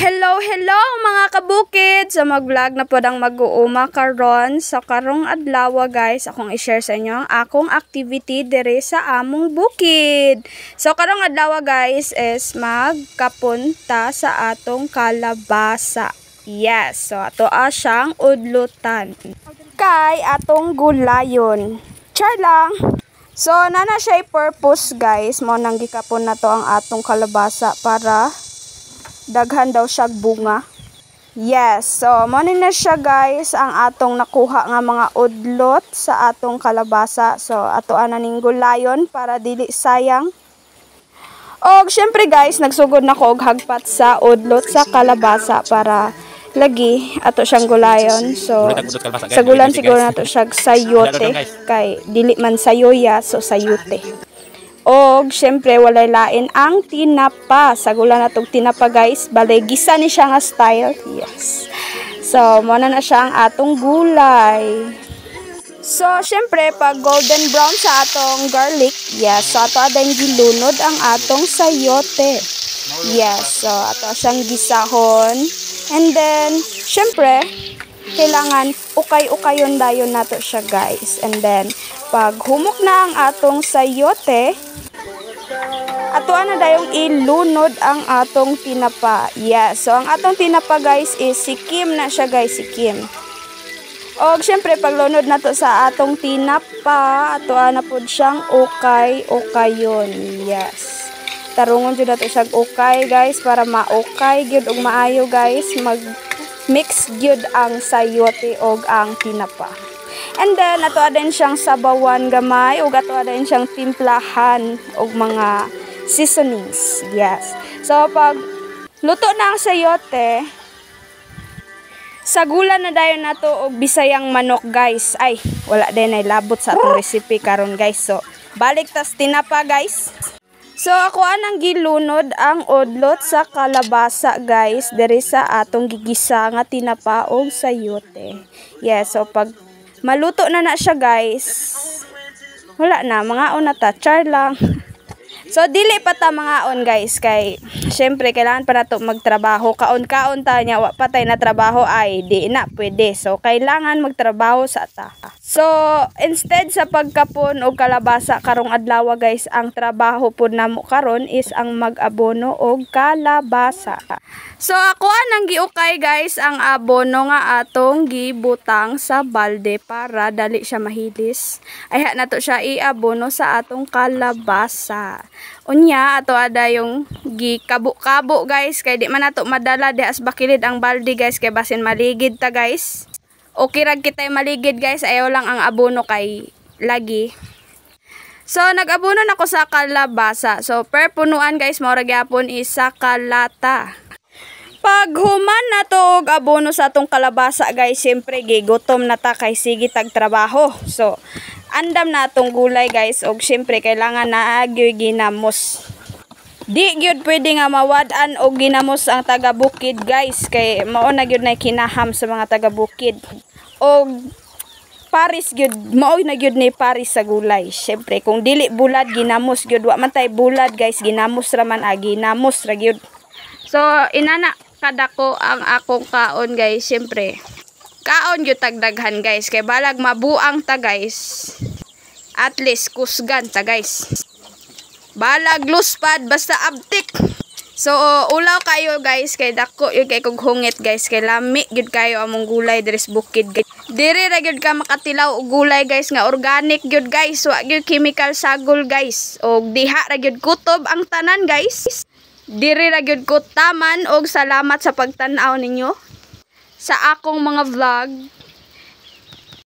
Hello mga kabukid! So mag-vlog na po ang mag-uuma karon. So karong adlaw guys, akong i-share sa inyo ang akong activity dire sa among bukid. So karong adlaw guys is magkapunta sa atong kalabasa. Yes, so ato siyang udlutan. Kay atong gulayon. Char lang! So nana siya purpose guys, mo nang gikapon na to ang atong kalabasa para daghan daw siya bunga. Yes, so mo na siya guys ang atong nakuha nga mga udlot sa atong kalabasa. So ato ana ning gulayon para dili sayang. Og syempre guys, nagsugod na ko og hagpat sa udlot sa kalabasa para lagi ato siyang gulayon. So sa gulan siguro nato siya sayote kay dili man sayoya, so sayote. Og syempre walay lain ang tinapa. Sa gula na tong tinapa guys, balay gisa ni siya nga style. Yes. So mo na siya ang atong gulay. So syempre pag golden brown sa atong garlic, yes, so ato adang gilunod ang atong sayote. Yes, so ato siyang gisahon. And then syempre kailangan ukay-ukayon dayon nato siya guys. And then pag humok na ang atong sayote, ato na dayong ilunod ang atong tinapa. Yes, so ang atong tinapa guys is sikim na siya guys, sikim. Og syempre paglunod nato sa atong tinapa, ato na pud siyang ukay-ukayon. Yes. Tarungon jud nato siya ukay guys para maukay gyud og maayo guys, mag-mix gyud ang sayote og ang tinapa. And then ato din siyang sabawan gamay ug ato din siyang timplahan og mga seasonings. Yes. So pag luto na ang sayote, sagulan na dayon nato og bisayang manok guys. Ay, wala din ay labot sa atong recipe karon guys. So balik tas tinapa guys. So ako anang gilunod ang udlot sa kalabasa guys diri sa atong gigisa nga tinapa og sayote. Yes, so pag maluto na siya guys, wala na, mga na ta, char lang. So dili pa ta mga on guys, kay syempre kailangan pa nato magtrabaho, kaon-kaon ta nya, wa patay na trabaho ay di na pwede. So kailangan magtrabaho sa ta. So instead sa pagkapon og kalabasa karong adlaw guys, ang trabaho pud namo karon is ang mag-abono og kalabasa. So ako anang giukay guys ang abono nga atong gibutang sa balde para dali siya mahilis. Ay nato siya iabono sa atong kalabasa. Unya ato ada yung gikabo-kabo guys, kay di man nato madala dias bakilid ang balde guys, kay basin maligid ta guys. Okay rag kitay maligid guys, ayaw lang ang abono kay lagi. So nag-abono nako sa kalabasa. So per punuan guys, mao ra gyapon isa ka lata. Pag human na to og abono sa atong kalabasa guys, syempre gigutom na ta kay sige tag trabaho. So andam na atong gulay guys, og syempre kailangan na agyoy ginamos. Di gyud pwede nga mawad-an og ginamos ang taga-bukid guys, kay mao na gyud na kinaham sa mga taga-bukid. Og paris gyud, mao na gyud ni paris sa gulay. Syempre kung dili bulad ginamos gyud, wa man tay bulad guys, ginamos ra man, ginamos ra gyud. So inana kadako ang akong kaon guys, syempre kaon gyud tagdaghan guys, kay balag mabuang ta guys, at least kusgan ta guys, balag luspad basta abtik. So ulaw kayo guys, kay dako yun kay kog hungit guys, kay lami gyud kayo among gulay diri sa bukid guys. Diri ra gyud ka makatilaw og gulay guys nga organic gyud guys, wa gyud chemical sagol guys, og diha ra gyud kutob ang tanan guys. Diri ra gyud ko taman, og salamat sa pagtan-aw ninyo sa akong mga vlog.